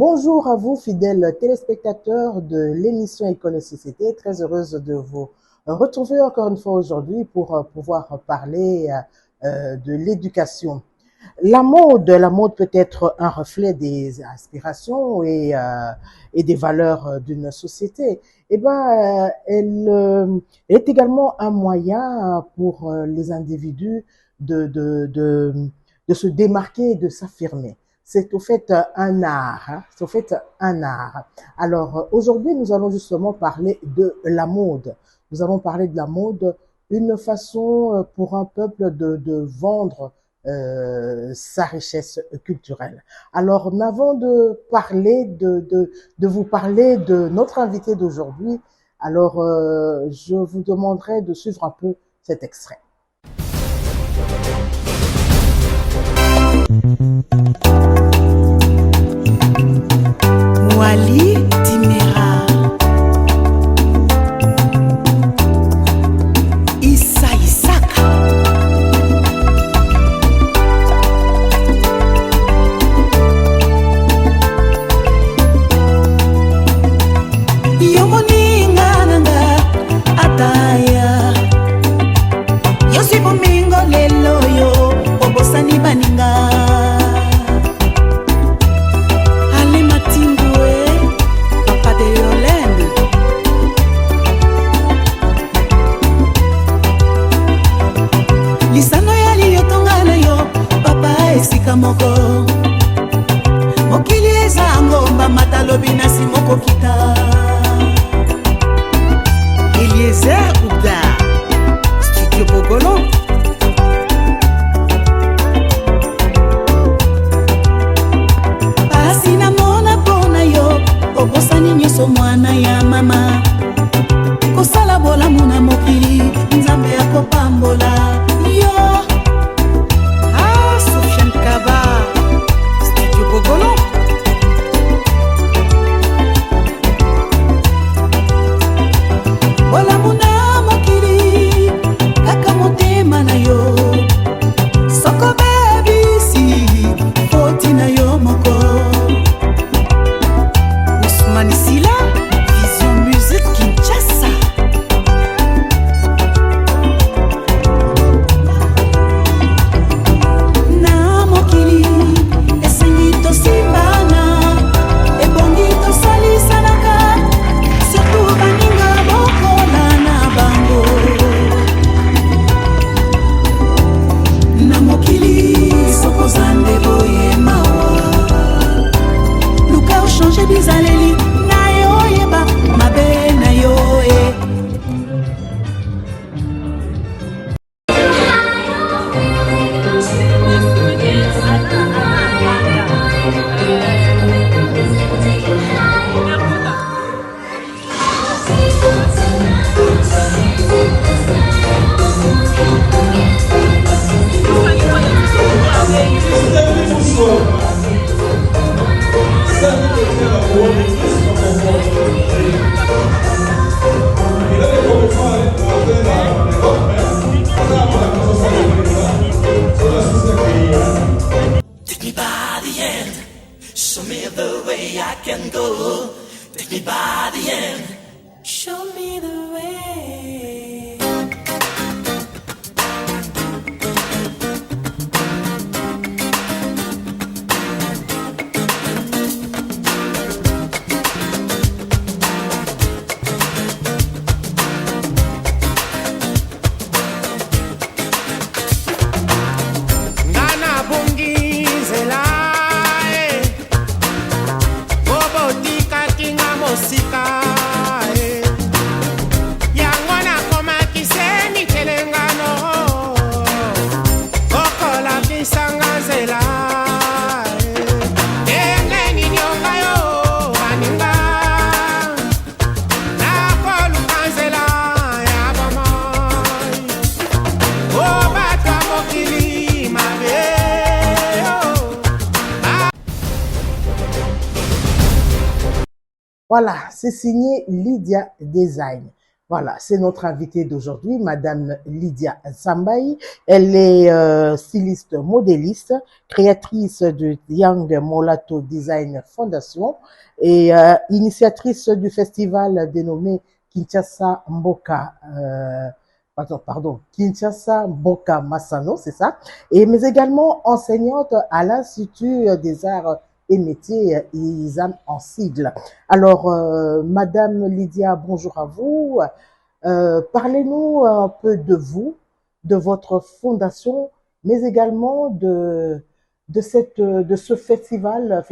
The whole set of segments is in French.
Bonjour à vous, fidèles téléspectateurs de l'émission École et Société. Très heureuse de vous retrouver encore une fois aujourd'hui pour pouvoir parler de l'éducation. La mode peut être un reflet des aspirations et des valeurs d'une société. Elle est également un moyen pour les individus de, de, de, de se démarquer et de s'affirmer. C'est au fait un art, hein, c'est au fait un art. Alors aujourd'hui, nous allons justement parler de la mode. Nous allons parler de la mode, une façon pour un peuple de vendre sa richesse culturelle. Alors, mais avant de parler de vous parler de notre invité d'aujourd'hui, alors je vous demanderai de suivre un peu cet extrait. Wally Timera, Issa Isaka, Yomoninga nanga ataya, Yosipo mingo lelo yo, Obosani baninga. Moko mokili eza ngomba matalobi na simoko kita Eliezer Ouda Studio Bogolo Pasi na mona pona yo obosani nyoso mwana ya mama kosala bolamu na mokili nzambe akopambola yo Voilà, c'est signé Lydia Design. Voilà, c'est notre invitée d'aujourd'hui, Madame Lydia Nsambayi. Elle est styliste modéliste, créatrice de Young Molato Design Foundation et initiatrice du festival dénommé Kinshasa Mboka, Kinshasa Mboka Masano, c'est ça, et mais également enseignante à l'Institut des Arts et Métiers ISAM en sigle. Alors, Madame Lydia, bonjour à vous. Parlez-nous un peu de vous, de votre fondation, mais également de ce festival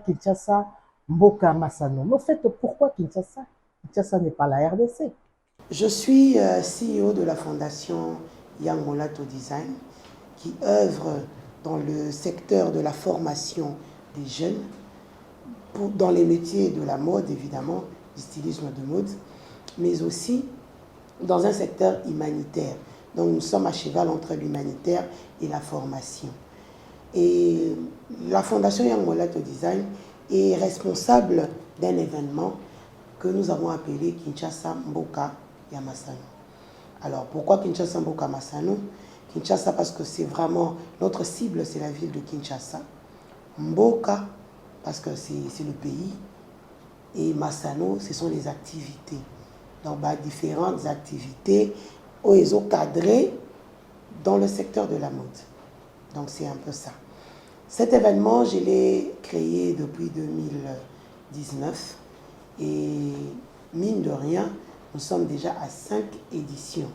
Kinshasa Mboka Masano. Mais en fait, pourquoi Kinshasa? Kinshasa n'est pas la RDC. Je suis CEO de la fondation Young Molato Design qui œuvre dans le secteur de la formation des jeunes, dans les métiers de la mode évidemment, du stylisme de mode, mais aussi dans un secteur humanitaire. Donc nous sommes à cheval entre l'humanitaire et la formation. Et la fondation Young Molato Design est responsable d'un événement que nous avons appelé Kinshasa Mboka Masano. Alors pourquoi Kinshasa Mboka Masano? Kinshasa parce que c'est vraiment notre cible, c'est la ville de Kinshasa. Mboka parce que c'est le pays. Et Masano, ce sont les activités. Donc différentes activités où ils ont cadré dans le secteur de la mode. Donc c'est un peu ça. Cet événement, je l'ai créé depuis 2019 et mine de rien, nous sommes déjà à 5 éditions.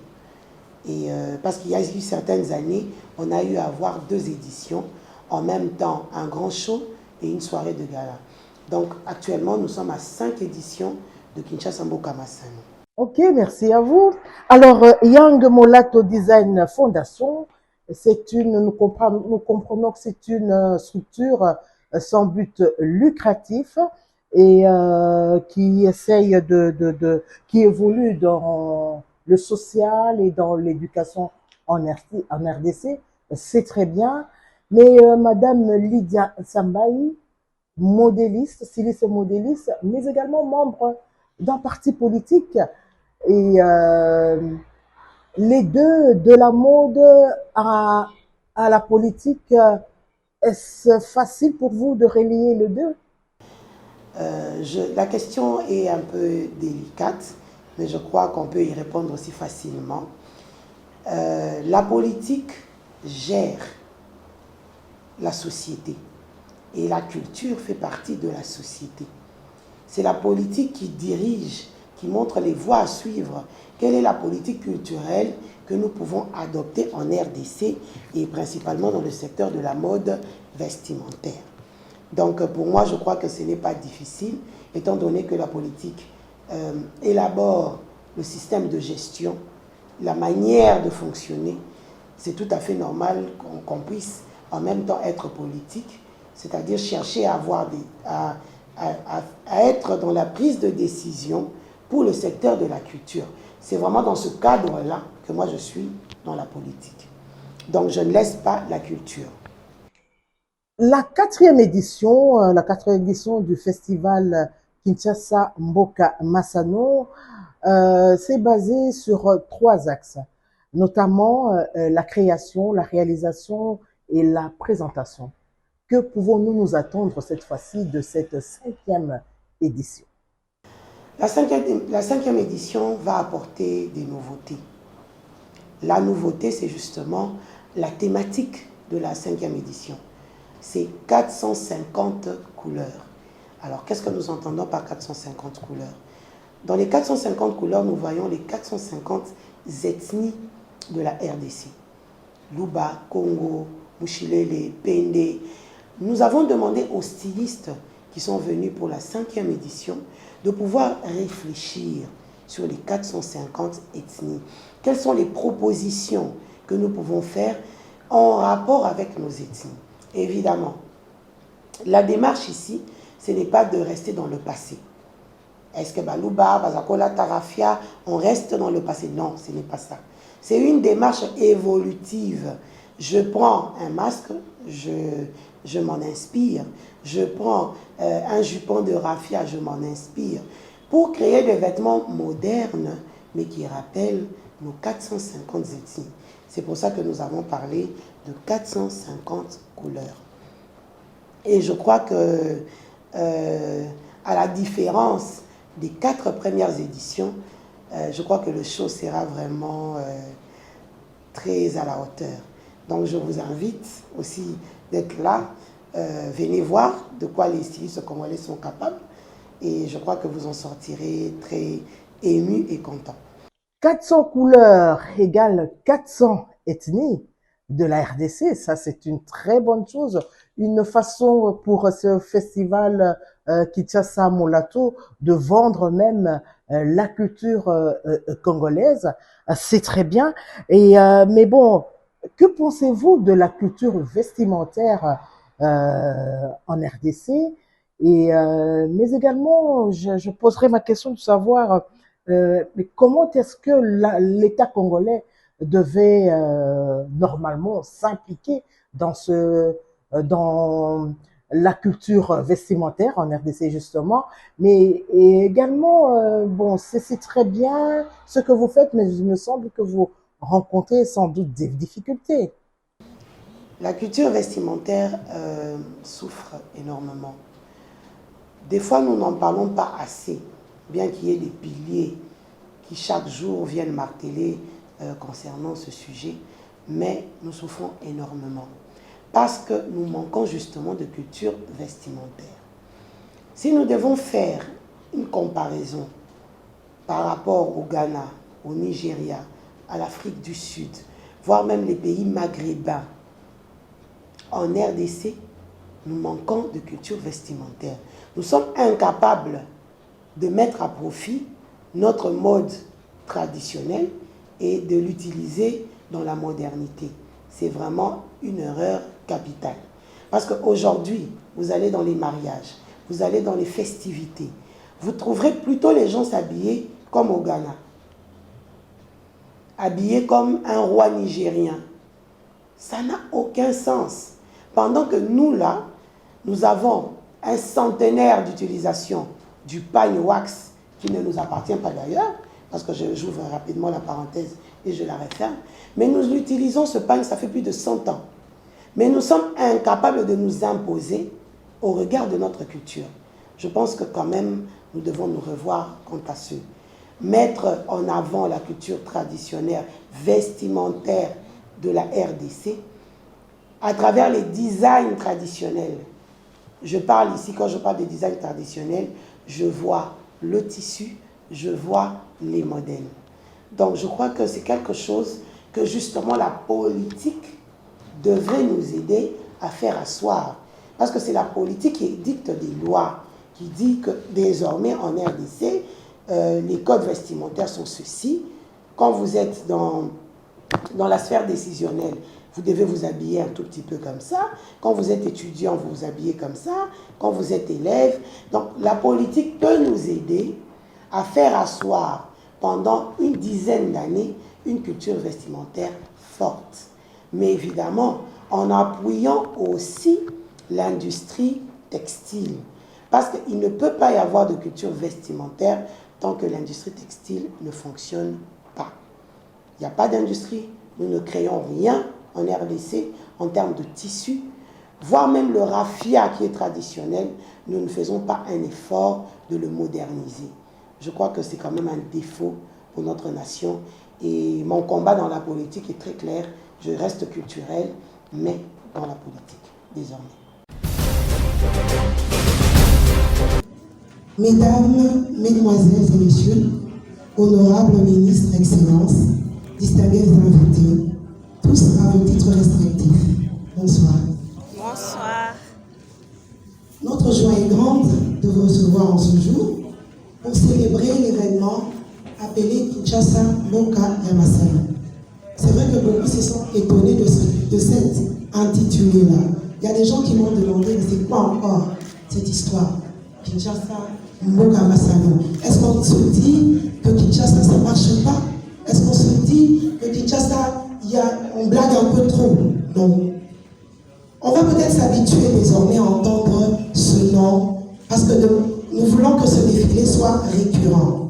Et parce qu'il y a eu certaines années, on a eu à avoir 2 éditions, en même temps un grand show et une soirée de gala. Donc actuellement, nous sommes à 5 éditions de Kinshasa Mboka Masano. Ok, merci à vous. Alors, Young Molato Design Foundation, nous comprenons que c'est une structure sans but lucratif et qui essaye qui évolue dans le social et dans l'éducation en RDC. C'est très bien. Mais Madame Lydia Nsambayi, modéliste, styliste et modéliste, mais également membre d'un parti politique. Et les deux, de la mode à la politique, est-ce facile pour vous de relier les deux? La question est un peu délicate, mais je crois qu'on peut y répondre aussi facilement. La politique gère la société et la culture fait partie de la société. C'est la politique qui dirige, qui montre les voies à suivre. Quelle est la politique culturelle que nous pouvons adopter en RDC et principalement dans le secteur de la mode vestimentaire. Donc pour moi, je crois que ce n'est pas difficile, étant donné que la politique élabore le système de gestion, la manière de fonctionner. C'est tout à fait normal qu'on puisse en même temps être politique, c'est-à-dire chercher à être dans la prise de décision pour le secteur de la culture. C'est vraiment dans ce cadre-là que moi je suis dans la politique. Donc je ne laisse pas la culture. La quatrième édition du festival Kinshasa Mboka Masano, c'est basé sur 3 axes, notamment la création, la réalisation et la présentation. Que pouvons-nous nous attendre cette fois-ci de cette 5e édition? La 5e édition va apporter des nouveautés. La nouveauté, c'est justement la thématique de la 5e édition. C'est 450 couleurs. Alors, qu'est-ce que nous entendons par 450 couleurs? Dans les 450 couleurs, nous voyons les 450 ethnies de la RDC. Luba, Congo, Mushilele, Pende. Nous avons demandé aux stylistes qui sont venus pour la 5e édition de pouvoir réfléchir sur les 450 ethnies. Quelles sont les propositions que nous pouvons faire en rapport avec nos ethnies? Évidemment, la démarche ici, ce n'est pas de rester dans le passé. Est-ce que Baluba, Bazakola, Tarafia, on reste dans le passé? Non, ce n'est pas ça. C'est une démarche évolutive. Je prends un masque, je m'en inspire. Je prends un jupon de raffia, je m'en inspire. Pour créer des vêtements modernes mais qui rappelle nos 450 ethnies. C'est pour ça que nous avons parlé de 450 couleurs. Et je crois que, à la différence des 4 premières éditions, je crois que le show sera vraiment très à la hauteur. Donc je vous invite aussi d'être là. Venez voir de quoi les stylistes congolais sont capables. Et je crois que vous en sortirez très émus et contents. 400 couleurs égale 400 ethnies de la RDC. Ça, c'est une très bonne chose. Une façon pour ce festival Kinshasa Mulato de vendre même la culture congolaise. C'est très bien. Et mais bon, que pensez-vous de la culture vestimentaire en RDC? Et mais également, je poserai ma question de savoir mais comment est-ce que l'État congolais devait normalement s'impliquer dans dans la culture vestimentaire en RDC justement, mais également bon, c'est très bien ce que vous faites, mais il me semble que vous rencontrez sans doute des difficultés. La culture vestimentaire souffre énormément. Des fois, nous n'en parlons pas assez, bien qu'il y ait des piliers qui chaque jour viennent marteler concernant ce sujet, mais nous souffrons énormément parce que nous manquons justement de culture vestimentaire. Si nous devons faire une comparaison par rapport au Ghana, au Nigeria, à l'Afrique du Sud, voire même les pays maghrébins, en RDC, nous manquons de culture vestimentaire. Nous sommes incapables de mettre à profit notre mode traditionnel et de l'utiliser dans la modernité. C'est vraiment une erreur capitale. Parce qu'aujourd'hui, vous allez dans les mariages, vous allez dans les festivités, vous trouverez plutôt les gens s'habiller comme au Ghana, habillés comme un roi nigérien. Ça n'a aucun sens. Pendant que nous, là, nous avons un centenaire d'utilisation du pagne wax qui ne nous appartient pas d'ailleurs, parce que j'ouvre rapidement la parenthèse et je la referme, mais nous l'utilisons, ce pagne, ça fait plus de 100 ans. Mais nous sommes incapables de nous imposer au regard de notre culture. Je pense que quand même, nous devons nous revoir quant à ce. Mettre en avant la culture traditionnelle, vestimentaire de la RDC, à travers les designs traditionnels. Je parle ici, quand je parle des designs traditionnels, je vois le tissu, je vois les modèles. Donc je crois que c'est quelque chose que justement la politique devrait nous aider à faire asseoir. Parce que c'est la politique qui dicte des lois, qui dit que désormais en RDC, les codes vestimentaires sont ceux-ci. Quand vous êtes dans la sphère décisionnelle, vous devez vous habiller un tout petit peu comme ça. Quand vous êtes étudiant, vous vous habillez comme ça. Quand vous êtes élève. Donc la politique peut nous aider à faire asseoir pendant une dizaine d'années une culture vestimentaire forte. Mais évidemment, en appuyant aussi l'industrie textile. Parce qu'il ne peut pas y avoir de culture vestimentaire tant que l'industrie textile ne fonctionne pas. Il n'y a pas d'industrie, nous ne créons rien en RDC en termes de tissu, voire même le raffia qui est traditionnel, nous ne faisons pas un effort de le moderniser. Je crois que c'est quand même un défaut pour notre nation et mon combat dans la politique est très clair, je reste culturel, mais dans la politique, désormais. Mesdames, Mesdemoiselles et Messieurs, honorables ministres, Excellences, distingués invités, tous à vos titres respectifs. Bonsoir. Bonsoir. Notre joie est grande de vous recevoir en ce jour pour célébrer l'événement appelé Kinshasa Moka Yamasala. C'est vrai que beaucoup se sont étonnés de cet intitulé-là. Il y a des gens qui m'ont demandé, mais c'est quoi encore cette histoire Kinshasa Moka Yamasala. Est-ce qu'on se dit que Kinshasa ça ne marche pas? Est-ce qu'on se dit que Kinshasa, on blague un peu trop? Non. On va peut-être s'habituer désormais à entendre ce nom parce que nous voulons que ce défilé soit récurrent.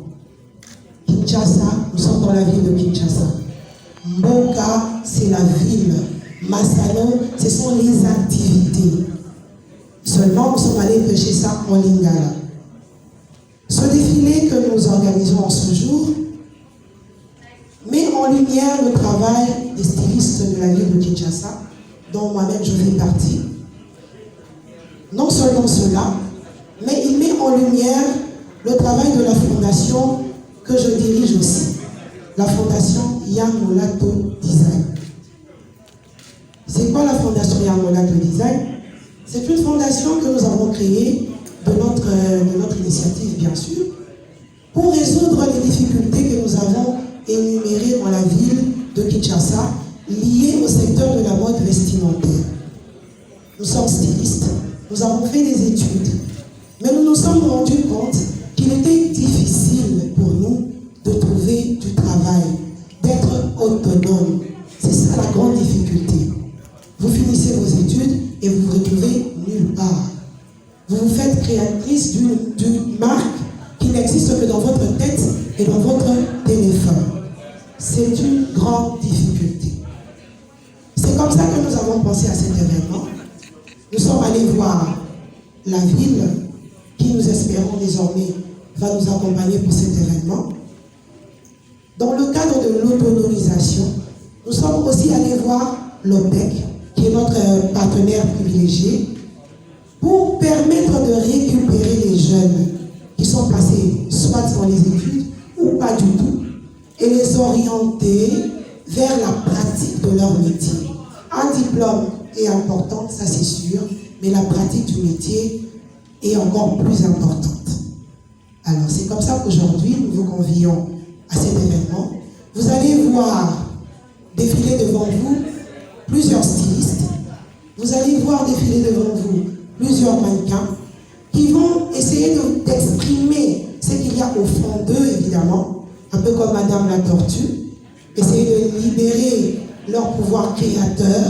Kinshasa, nous sommes dans la ville de Kinshasa. Mboka, c'est la ville. Masano, ce sont les activités. Seulement, nous sommes allés pêcher ça en Lingala. Ce défilé que nous organisons en ce jour met en lumière le travail des stylistes de la ville de Kinshasa, dont moi-même je fais partie. Non seulement cela, mais il met en lumière le travail de la fondation que je dirige aussi, la fondation Yamolato Design. C'est quoi la fondation Yamolato Design? C'est une fondation que nous avons créée de notre initiative, bien sûr, pour résoudre les difficultés que nous avons énumérées dans la ville de Kinshasa, liées au secteur de la mode vestimentaire. Nous sommes stylistes, nous avons fait des études, mais nous nous sommes rendus compte qu'il était difficile pour nous de trouver du travail, d'être autonome. C'est ça la grande difficulté. Vous finissez vos études et vous vous retrouvez nulle part. Vous vous faites créatrice d'une marque qui n'existe que dans votre tête et dans votre téléphone. C'est une grande difficulté. C'est comme ça que nous avons pensé à cet événement. Nous sommes allés voir la ville qui, nous espérons désormais, va nous accompagner pour cet événement. Dans le cadre de l'autonomisation, nous sommes aussi allés voir l'OPEC, qui est notre partenaire privilégié, pour permettre de récupérer les jeunes qui sont passés soit dans les études ou pas du tout, et les orienter vers la pratique de leur métier. Un diplôme est important, ça c'est sûr, mais la pratique du métier est encore plus importante. Alors c'est comme ça qu'aujourd'hui nous vous convions à cet événement. Vous allez voir défiler devant vous plusieurs stylistes. Vous allez voir défiler devant vous plusieurs mannequins qui vont essayer d'exprimer ce qu'il y a au fond d'eux, évidemment, un peu comme Madame la Tortue, essayer de libérer leur pouvoir créateur,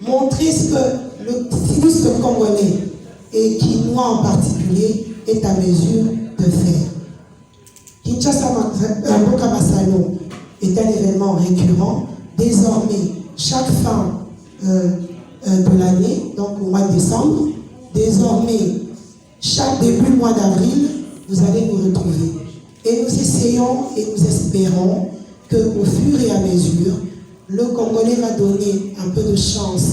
montrer ce que le styliste congolais et quinois en particulier est à mesure de faire. Kinshasa Mboka Masano est un événement récurrent. Désormais, chaque fin de l'année, donc au mois de décembre, désormais, chaque début mois d'avril, vous allez nous retrouver. Et nous essayons et nous espérons qu'au fur et à mesure, le Congolais va donner un peu de chance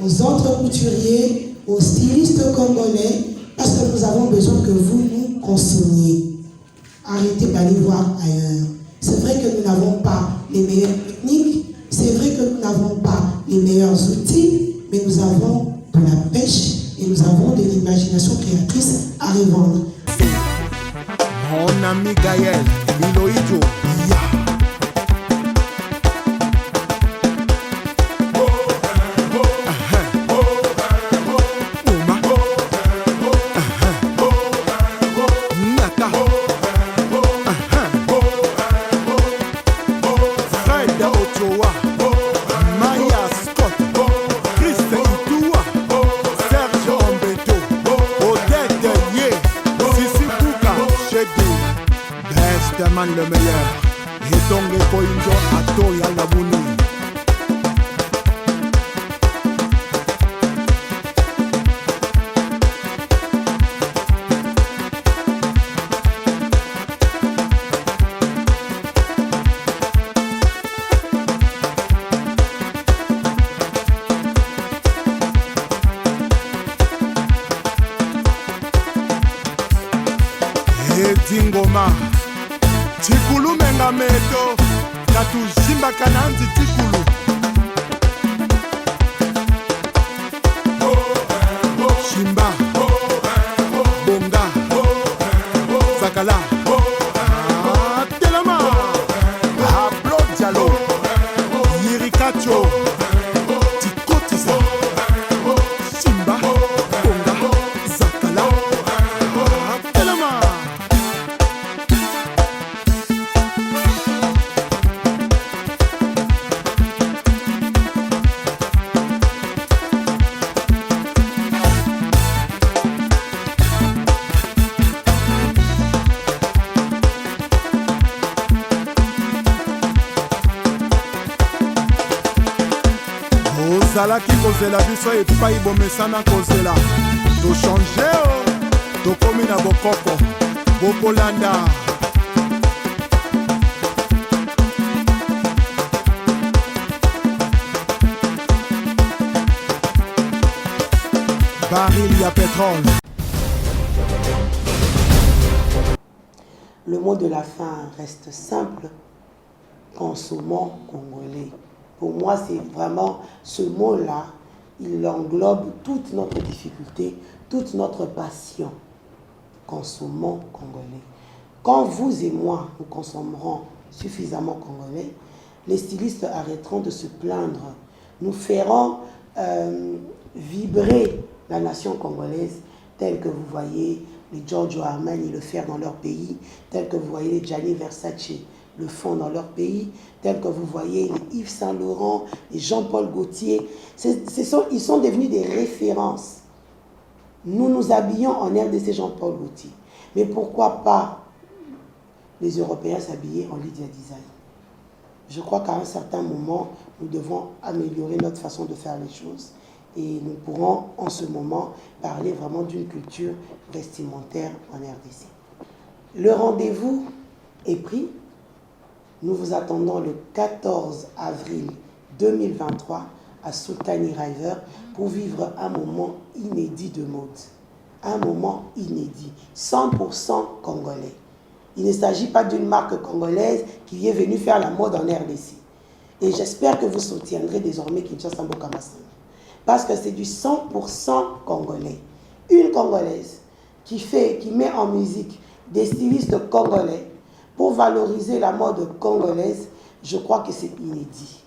aux autres couturiers, aux stylistes congolais, parce que nous avons besoin que vous nous consommiez. Arrêtez d'aller voir ailleurs. C'est vrai que nous n'avons pas les meilleures techniques, c'est vrai que nous n'avons pas les meilleurs outils, mais nous avons de la pêche et nous avons de l'imagination créatrice à revendre. Mon ami Gaël, Iloïdjo, ya. Le meilleur et donc les points à Toya Labouni. Et Dingoma Tikulu menga meto Tatu Shimba Kananzi Tikulu Shimba Bonga Zakala Telema Ablo Diallo Yirikacho Tikotisa Shimba Bonga Zakala Telema. bozalaki kozela biso epai bomesana kozela tochange tokomi na bokoko bokolanda baril ya pétrole. Le mot de la fin reste simple, consommons congolais. Pour moi, c'est vraiment ce mot-là, il englobe toute notre difficulté, toute notre passion. Consommons congolais. Quand vous et moi, nous consommerons suffisamment congolais, les stylistes arrêteront de se plaindre. Nous ferons vibrer la nation congolaise telle que vous voyez les Giorgio Armani le faire dans leur pays, telle que vous voyez les Gianni Versace le font dans leur pays, tels que vous voyez les Yves Saint Laurent, les Jean-Paul Gaultier. Ils sont devenus des références. Nous nous habillons en RDC Jean-Paul Gaultier. Mais pourquoi pas les Européens s'habiller en Lydia Design? Je crois qu'à un certain moment, nous devons améliorer notre façon de faire les choses. Et nous pourrons en ce moment parler vraiment d'une culture vestimentaire en RDC. Le rendez-vous est pris. Nous vous attendons le 14 avril 2023 à Sultani River pour vivre un moment inédit de mode. Un moment inédit, 100% congolais. Il ne s'agit pas d'une marque congolaise qui est venue faire la mode en RDC. Et j'espère que vous soutiendrez désormais Kinshasa Mboka Masano. Parce que c'est du 100% congolais. Une Congolaise qui met en musique des stylistes congolais pour valoriser la mode congolaise, je crois que c'est inédit.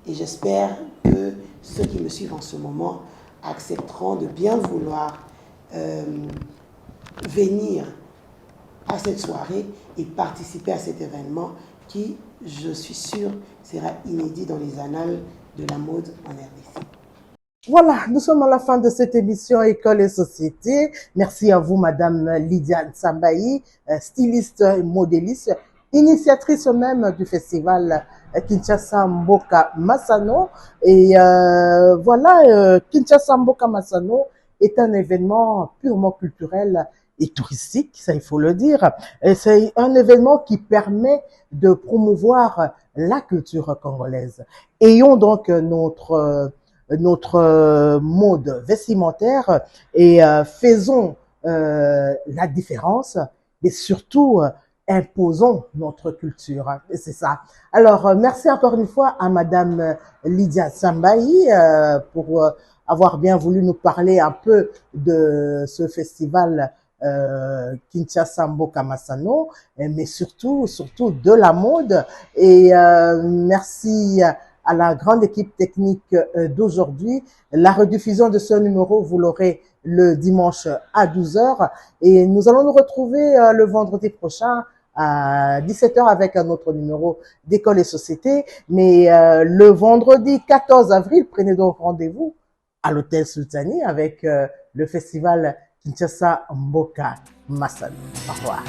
Et j'espère que ceux qui me suivent en ce moment accepteront de bien vouloir venir à cette soirée et participer à cet événement qui, je suis sûre, sera inédit dans les annales de la mode en RDC. Voilà, nous sommes à la fin de cette émission École et Société. Merci à vous, Madame Lydia Nsambayi, styliste et modéliste, initiatrice même du festival Kinshasa Mboka Masano. Et voilà, Kinshasa Mboka Masano est un événement purement culturel et touristique, ça il faut le dire. Et c'est un événement qui permet de promouvoir la culture congolaise. Ayons donc notre mode vestimentaire et faisons la différence, mais surtout imposons notre culture. Et c'est ça. Alors, merci encore une fois à Madame Lydia Nsambayi pour avoir bien voulu nous parler un peu de ce festival Kinshasa Mboka Masano, mais surtout de la mode. Et merci à la grande équipe technique d'aujourd'hui. La rediffusion de ce numéro, vous l'aurez le dimanche à 12h. Et nous allons nous retrouver le vendredi prochain à 17h avec un autre numéro d'École et Société. Mais le vendredi 14 avril, prenez donc rendez-vous à l'hôtel Sultani avec le festival Kinshasa Mboka Masano. Au revoir.